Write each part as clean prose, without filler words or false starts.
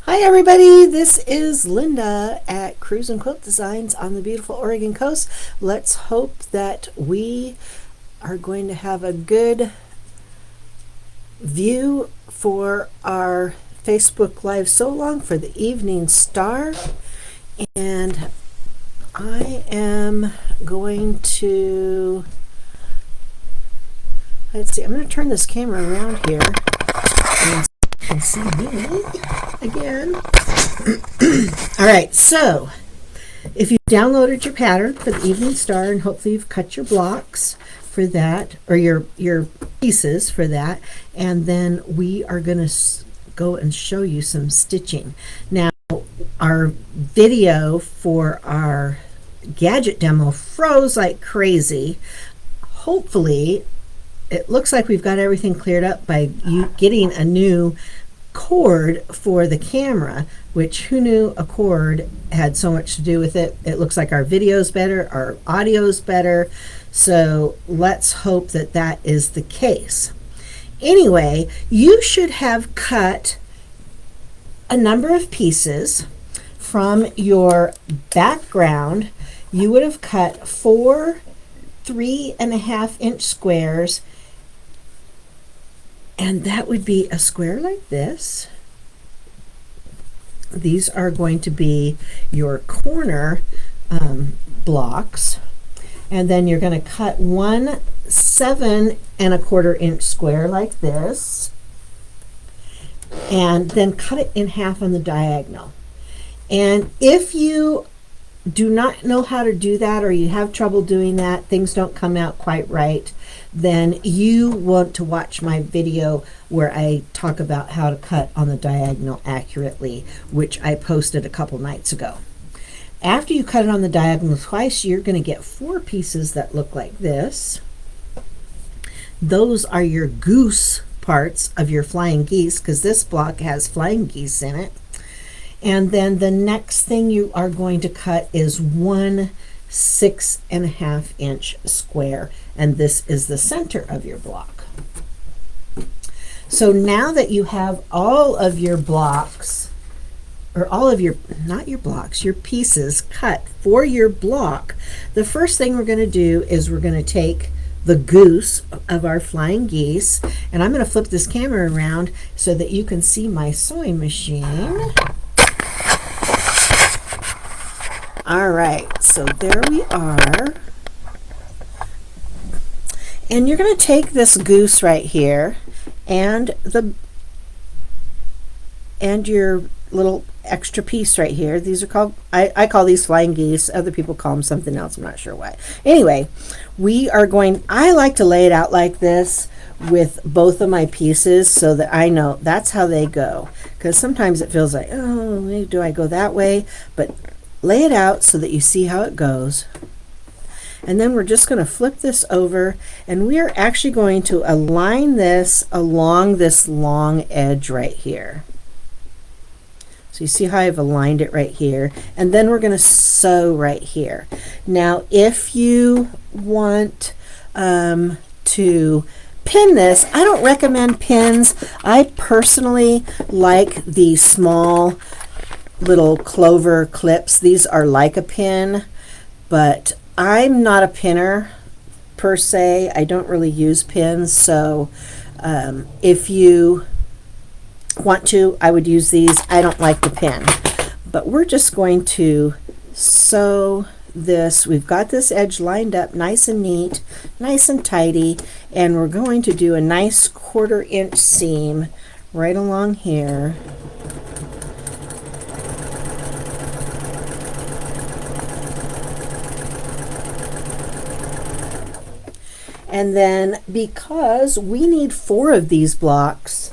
Hi everybody, this is Linda at Cruise and Quilt Designs on the beautiful Oregon coast. Let's hope that we are going to have a good view for our Facebook Live so long for the evening star. And I am going to, let's see, I'm going to turn this camera around here and you can see me again. All right, so if you downloaded your pattern for the evening star, and hopefully you've cut your blocks for that, or your pieces for that, and then we are going to go and show you some stitching. Now, our video for our gadget demo froze like crazy. Hopefully, it looks like we've got everything cleared up by you getting a new cord for the camera, which who knew a cord had so much to do with it. It looks like our video's better, our audio's better, so let's hope that that is the case. Anyway, you should have cut a number of pieces from your background. You would have cut 4 3.5-inch squares, and that would be a square like this. These are going to be your corner blocks, and then you're going to cut 1 7.25-inch square like this, and then cut it in half on the diagonal. And if you do not know how to do that, or you have trouble doing that, things don't come out quite right, then you want to watch my video where I talk about how to cut on the diagonal accurately, which I posted a couple nights ago. After you cut it on the diagonal twice, you're going to get 4 pieces that look like this. Those are your goose parts of your flying geese, because this block has flying geese in it. And then the next thing you are going to cut is 1 6.5-inch square, and this is the center of your block. So now that you have all of your blocks, or all of your, not your blocks, your pieces cut for your block, the first thing we're going to do is we're going to take the goose of our flying geese, and I'm going to flip this camera around so that you can see my sewing machine. All right, so there we are. And you're going to take this goose right here and your little extra piece right here. These are called, I call these flying geese. Other people call them something else. I'm not sure why. Anyway, I like to lay it out like this with both of my pieces so that I know that's how they go. Because sometimes it feels like, oh, do I go that way? But lay it out so that you see how it goes. And then we're just going to flip this over, and we are actually going to align this along this long edge right here. So you see how I've aligned it right here, and then we're going to sew right here. Now if you want to pin this, I don't recommend pins. I personally like the small little clover clips. These are like a pin, but I'm not a pinner per se. I don't really use pins, so if you want to, I would use these. I don't like the pin, but we're just going to sew this. We've got this edge lined up nice and neat, nice and tidy, and we're going to do a nice 1/4-inch seam right along here. And then because we need 4 of these blocks,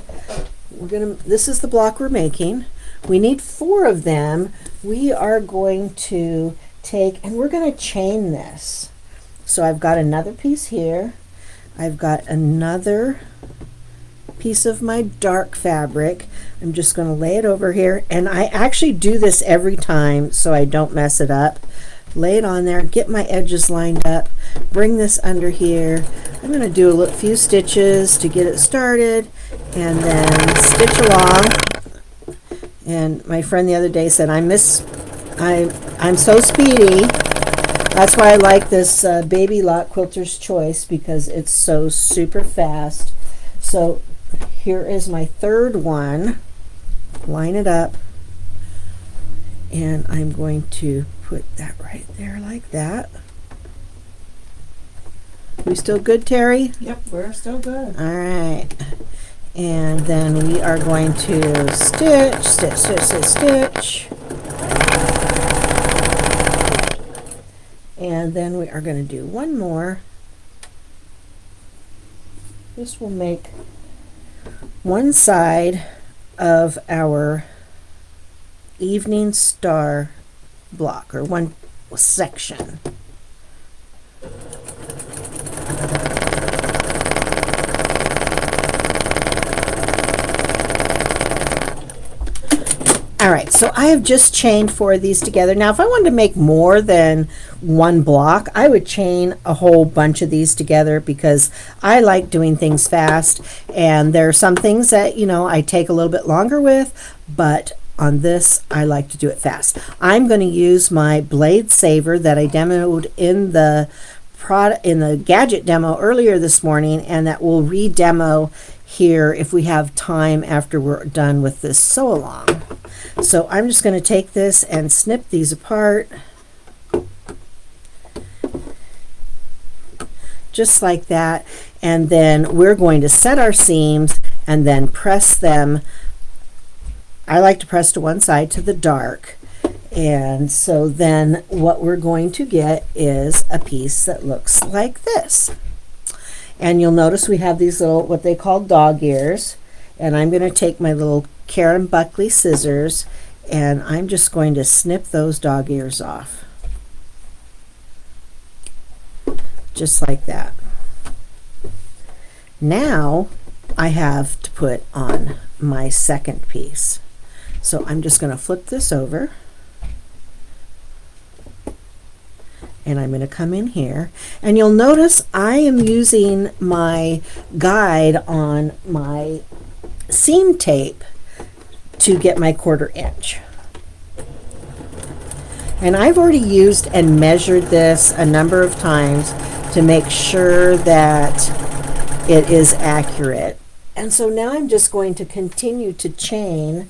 this is the block we're making. We need 4 of them. We are going to take, and we're going to chain this. So I've got another piece here. I've got another piece of my dark fabric. I'm just going to lay it over here, and I actually do this every time so I don't mess it up. Lay it on there, get my edges lined up, bring this under here. I'm going to do a few stitches to get it started, and then stitch along And my friend the other day said, I'm so speedy. That's why I like this Baby Lock Quilter's Choice, because it's so super fast. So here is my third one. Line it up. And I'm going to put that right there like that. We still good, Terry? Yep, we're still good. All right. And then we are going to stitch, stitch, stitch, stitch, stitch. And then we are going to do one more. This will make one side of our evening star block, or one section. All right, so I have just chained 4 of these together. Now, if I wanted to make more than one block, I would chain a whole bunch of these together, because I like doing things fast, and there are some things that, you know, I take a little bit longer with, but on this, I like to do it fast. I'm going to use my blade saver that I demoed in the gadget demo earlier this morning, and that we'll re-demo here if we have time after we're done with this sew along. So I'm just going to take this and snip these apart, just like that, and then we're going to set our seams and then press them. I like to press to one side to the dark, and so then what we're going to get is a piece that looks like this. And you'll notice we have these little, what they call dog ears, and I'm going to take my little Karen Buckley scissors, and I'm just going to snip those dog ears off, just like that. Now I have to put on my second piece, so I'm just going to flip this over, and I'm going to come in here, and you'll notice I am using my guide on my seam tape to get my 1/4 inch. And I've already used and measured this a number of times to make sure that it is accurate. And so now I'm just going to continue to chain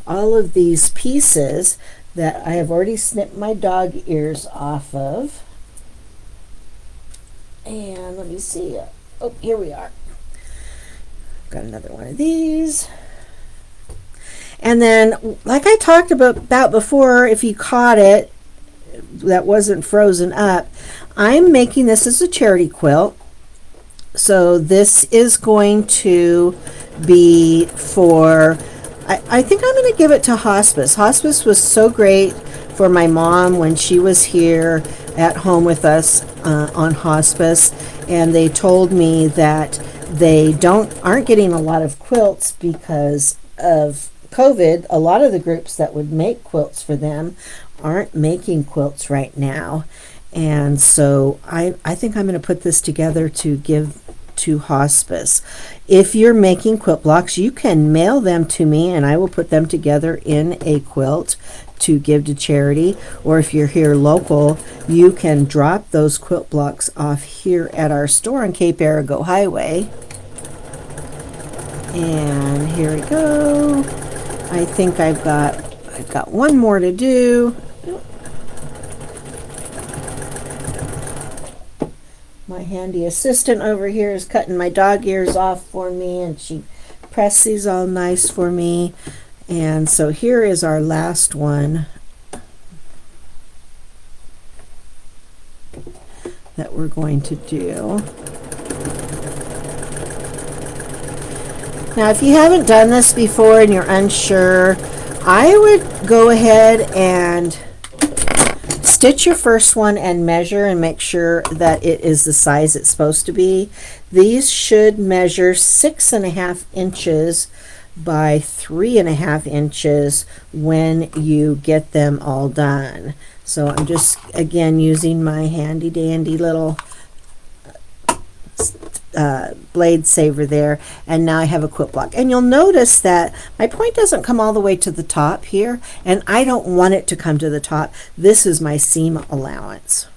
all of these pieces that I have already snipped my dog ears off of. And let me see. Oh, here we are. Got another one of these. And then, like I talked about before, if you caught it, that wasn't frozen up, I'm making this as a charity quilt. So this is going to be for, I think I'm going to give it to hospice. Hospice was so great for my mom when she was here at home with us on hospice, and they told me that they aren't getting a lot of quilts because of COVID. A lot of the groups that would make quilts for them aren't making quilts right now, and so I think I'm going to put this together to give to hospice. If you're making quilt blocks, you can mail them to me and I will put them together in a quilt to give to charity, or if you're here local, you can drop those quilt blocks off here at our store on Cape Arago Highway. And here we go. I think I've got one more to do. My handy assistant over here is cutting my dog ears off for me, and she pressed these all nice for me. And so here is our last one that we're going to do. Now, if you haven't done this before and you're unsure, I would go ahead and stitch your first one and measure and make sure that it is the size it's supposed to be. These should measure 6.5 inches by 3.5 inches when you get them all done. So I'm just again using my handy dandy little blade saver there, and now I have a quilt block. And you'll notice that my point doesn't come all the way to the top here, and I don't want it to come to the top. This is my seam allowance.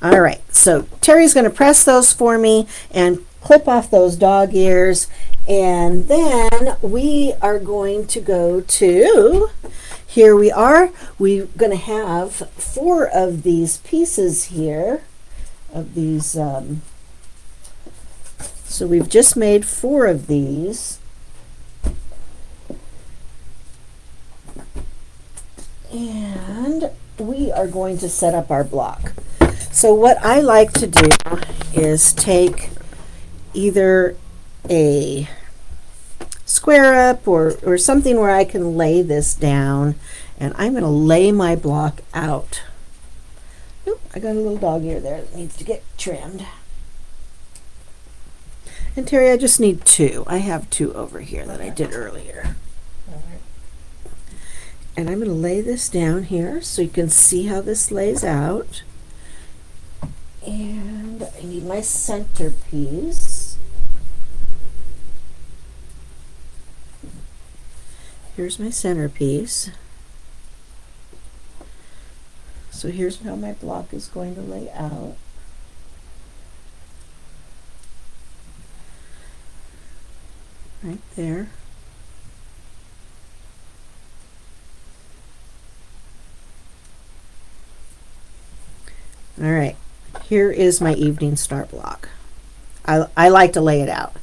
All right, so Terry's going to press those for me and clip off those dog ears, and then we are going to go to, here we are, we're going to have 4 of these pieces here, of these, so we've just made 4 of these. And we are going to set up our block. So what I like to do is take either a square up or something where I can lay this down, and I'm going to lay my block out. Oop, I got a little dog ear there that needs to get trimmed. And Terry, I just need 2. I have 2 over here that I did earlier. And I'm going to lay this down here so you can see how this lays out. And I need my centerpiece. Here's my centerpiece. So here's how my block is going to lay out. Right there. All right, here is my evening star block. I like to lay it out.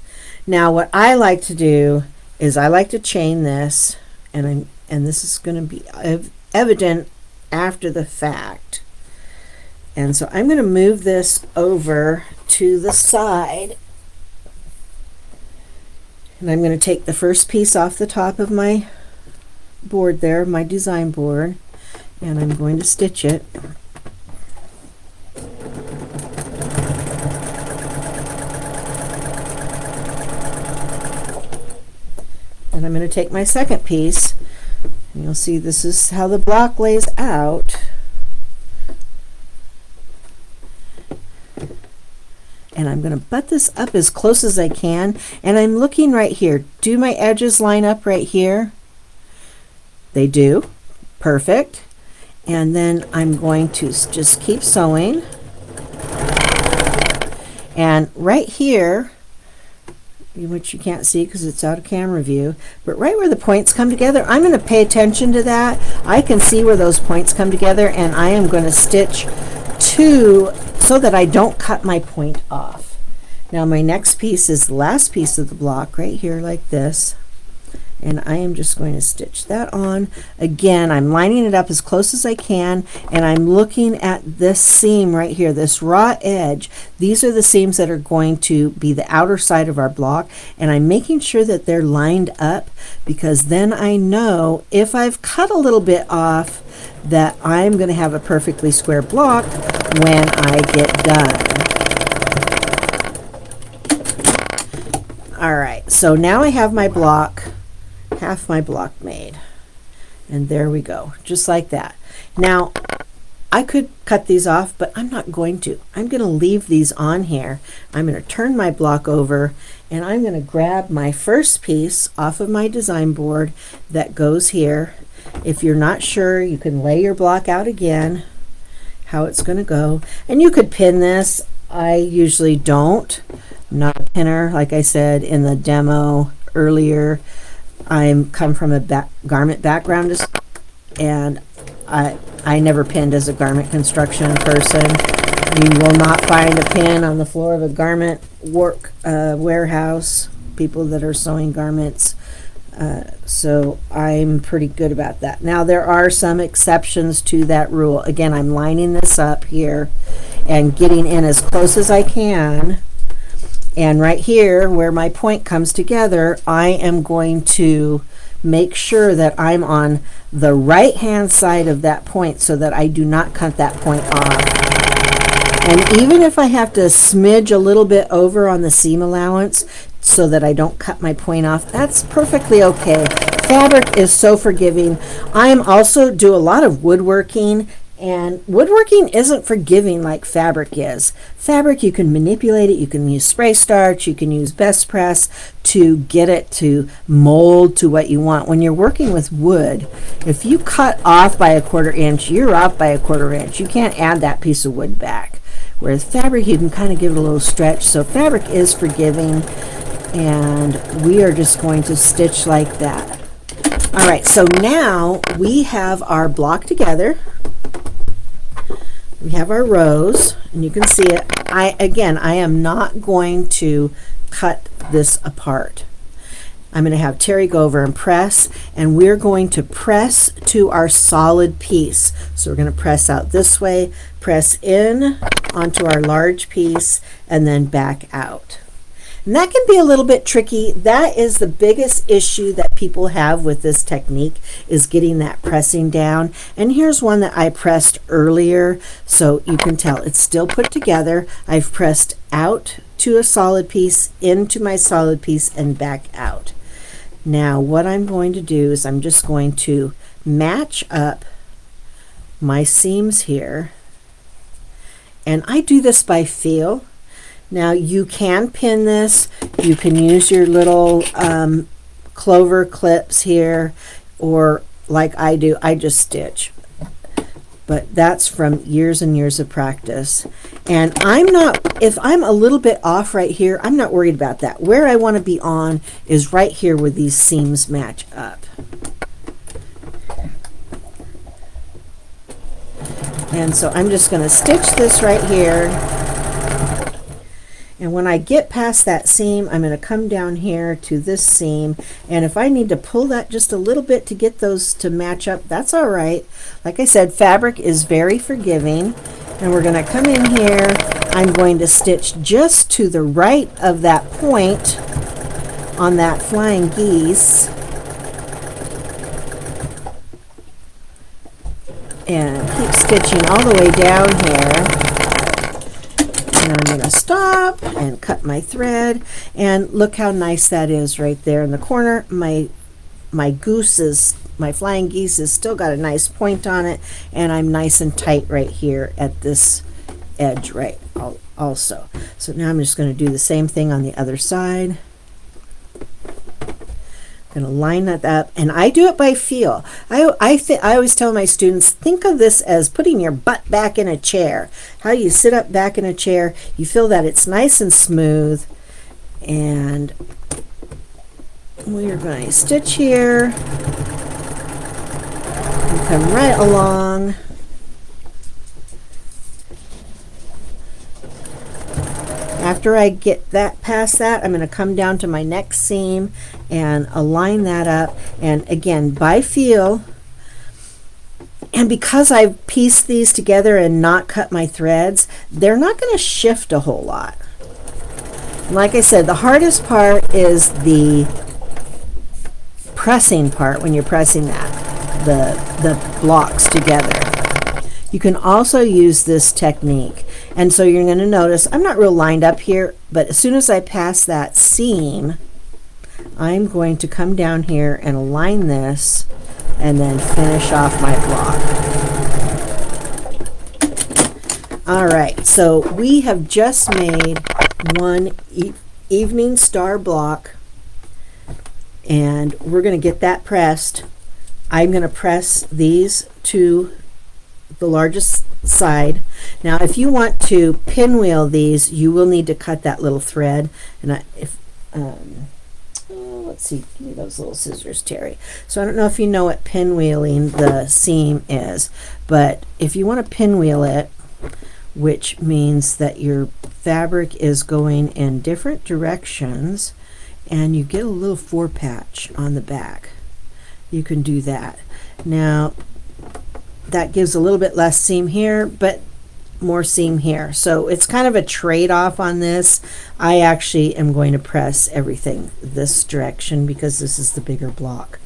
Now what I like to do is I like to chain this, and this is going to be evident after the fact. And so I'm going to move this over to the side, and I'm going to take the first piece off the top of my board there, my design board, and I'm going to stitch it. And I'm going to take my second piece, and you'll see this is how the block lays out. And I'm going to butt this up as close as I can, and I'm looking right here. Do my edges line up right here? They do. Perfect. And then I'm going to just keep sewing. And right here, which you can't see because it's out of camera view, but right where the points come together, I'm going to pay attention to that. I can see where those points come together, and I am going to stitch 2 so that I don't cut my point off. Now my next piece is the last piece of the block right here like this, and I am just going to stitch that on. Again, I'm lining it up as close as I can, and I'm looking at this seam right here, this raw edge. These are the seams that are going to be the outer side of our block, and I'm making sure that they're lined up, because then I know if I've cut a little bit off that I'm going to have a perfectly square block when I get done. All right, so now I have my block, half my block made, and there we go, just like that. Now I could cut these off, but I'm not going to. I'm going to leave these on here. I'm going to turn my block over, and I'm going to grab my first piece off of my design board that goes here. If you're not sure, you can lay your block out again, how it's going to go, and you could pin this. I usually don't. I'm not a pinner, like I said in the demo earlier. I come from a garment background, and I never pinned as a garment construction person. You will not find a pin on the floor of a garment warehouse, people that are sewing garments. So I'm pretty good about that. Now there are some exceptions to that rule. Again, I'm lining this up here and getting in as close as I can. And right here where my point comes together, I am going to make sure that I'm on the right hand side of that point so that I do not cut that point off. And even if I have to smidge a little bit over on the seam allowance so that I don't cut my point off, that's perfectly okay. Fabric is so forgiving. I also do a lot of woodworking, And woodworking isn't forgiving like fabric is. Fabric, you can manipulate it, you can use spray starch, you can use best press to get it to mold to what you want. When you're working with wood, if you cut off by a 1/4 inch, you're off by a 1/4 inch. You can't add that piece of wood back. Whereas fabric, you can kind of give it a little stretch. So fabric is forgiving, and we are just going to stitch like that. All right, so now we have our block together. We have our rows, and you can see it. I am not going to cut this apart. I'm going to have Terry go over and press, and we're going to press to our solid piece. So we're going to press out this way, press in onto our large piece, and then back out. And that can be a little bit tricky. That is the biggest issue that people have with this technique, is getting that pressing down. And here's one that I pressed earlier, so you can tell it's still put together. I've pressed out to a solid piece, into my solid piece, and back out. Now what I'm going to do is I'm just going to match up my seams here, and I do this by feel. Now you can pin this, you can use your little clover clips here, or like I do, I just stitch. But that's from years and years of practice. And if I'm a little bit off right here, I'm not worried about that. Where I want to be on is right here where these seams match up. And so I'm just going to stitch this right here. And when I get past that seam, I'm going to come down here to this seam, and if I need to pull that just a little bit to get those to match up, that's all right. Like I said, fabric is very forgiving, and we're going to come in here. I'm going to stitch just to the right of that point on that flying geese, and keep stitching all the way down here. And I'm going to stop and cut my thread, and look how nice that is right there in the corner. My flying geese has still got a nice point on it, and I'm nice and tight right here at this edge right also. So now I'm just going to do the same thing on the other side. Going to line that up, and I do it by feel. I always tell my students, think of this as putting your butt back in a chair. How you sit up back in a chair, you feel that it's nice and smooth, and we are going to stitch here and come right along. After I get that past that, I'm going to come down to my next seam and align that up, and again by feel. And because I've pieced these together and not cut my threads, they're not going to shift a whole lot. And like I said, the hardest part is the pressing part, when you're pressing the blocks together. You can also use this technique, and so you're going to notice I'm not real lined up here, but as soon as I pass that seam, I'm going to come down here and align this and then finish off my block. All right, so we have just made one evening star block, and we're going to get that pressed. I'm going to press these to the largest side. Now if you want to pinwheel these, you will need to cut that little thread, and let's see, give me those little scissors, Terry. So I don't know if you know what pinwheeling the seam is, but if you want to pinwheel it, which means that your fabric is going in different directions and you get a little forepatch on the back, you can do that. Now that gives a little bit less seam here, but more seam here. So it's kind of a trade-off on this. I actually am going to press everything this direction because this is the bigger block.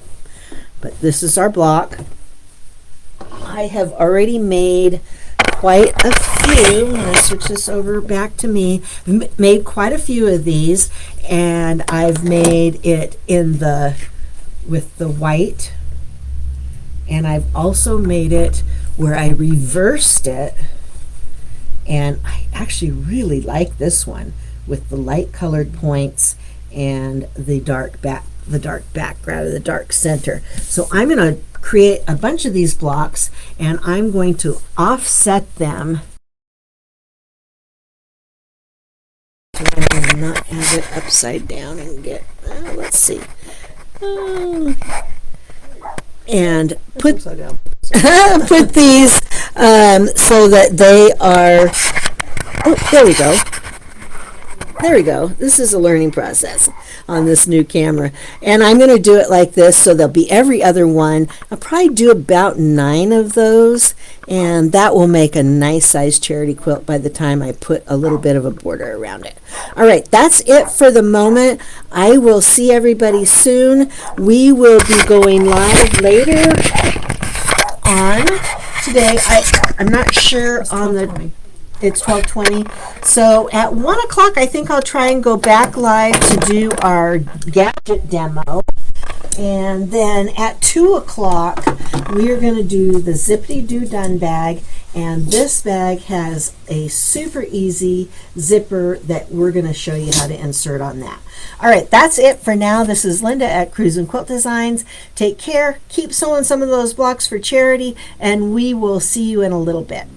But this is our block. I have already made quite a few. I'm going to switch this over back to me. Made quite a few of these, and I've made it with the white, and I've also made it where I reversed it, and I actually really like this one with the light colored points and the dark background or the dark center. So I'm going to create a bunch of these blocks, and I'm going to offset them so I will not have it upside down and get, let's see, and put put these so that they are, oh, there we go. There we go. This is a learning process on this new camera. And I'm going to do it like this, so there'll be every other one. I'll probably do about 9 of those, and that will make a nice size charity quilt by the time I put a little bit of a border around it. All right, that's it for the moment. I will see everybody soon. We will be going live later on today. I'm not sure on the... It's 12:20. So at 1 o'clock, I think I'll try and go back live to do our gadget demo. And then at 2 o'clock, we are going to do the Zippity Doo Done bag. And this bag has a super easy zipper that we're going to show you how to insert on that. All right, that's it for now. This is Linda at Cruisin' Quilt Designs. Take care. Keep sewing some of those blocks for charity, and we will see you in a little bit.